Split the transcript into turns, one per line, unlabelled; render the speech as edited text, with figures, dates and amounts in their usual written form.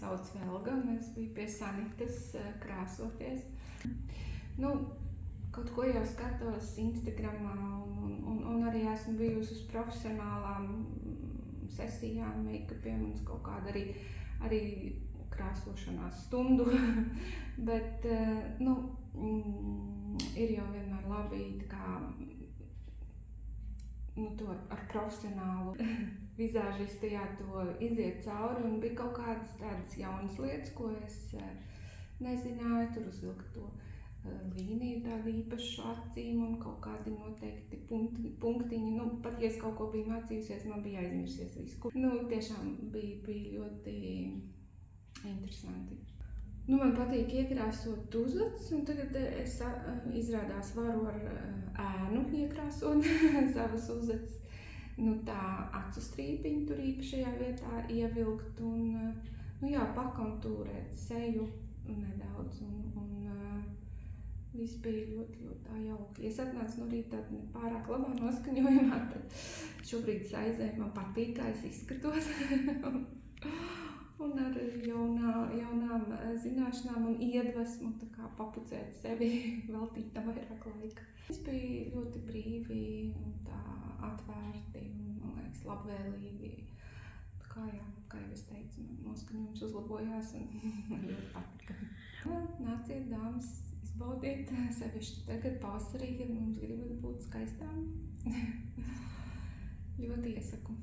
sauc Velga, un es biju pie Sanitas krāsoties. Nu, kaut ko jau skatos Instagramā, un arī esmu bijusi uz profesionālām sesijām, make-upiem un kaut kāda arī krāsošanās stundu. Bet, ir jau vienmēr labi to ar profesionālu vizāžistu to iziet cauri, un bija kaut kādas tādas jaunas lietas, ko es nezināju, tur uzvilkt to līniju tādu īpašu acīm un kaut kādi noteikti punktiņi. Pat ja es kaut ko biju mācījusies, man bija aizmirsies visu. Tiešām bija ļoti interesanti. Man patīk iekrāsot tuzacs, un tagad es izrādās varu ar ēnu iekrāsot savas uzacs. Tā acu strīpiņu tur īpašajā vietā ievilkt un, pakontūrēt seju nedaudz. Viss bija ļoti, ļoti tā jauki. Es atnācu no rīta nepārāk labā noskaņojumā, tad šobrīd es aizēju, man patīk, kā es izskatos. Un ar jaunām zināšanām un iedvesmu papucēt sevi, veltīt tam vairāk laika. Es biju ļoti brīvi un tā atvērti un, man liekas, labvēlīgi. Kā jau es teicu, noskaņojums uzlabojās un man ļoti patika. Nāciet, dāmas, izbaudiet, sevišķi tagad pavasarī, kad mums gribas būt skaistām. Ļoti iesaku.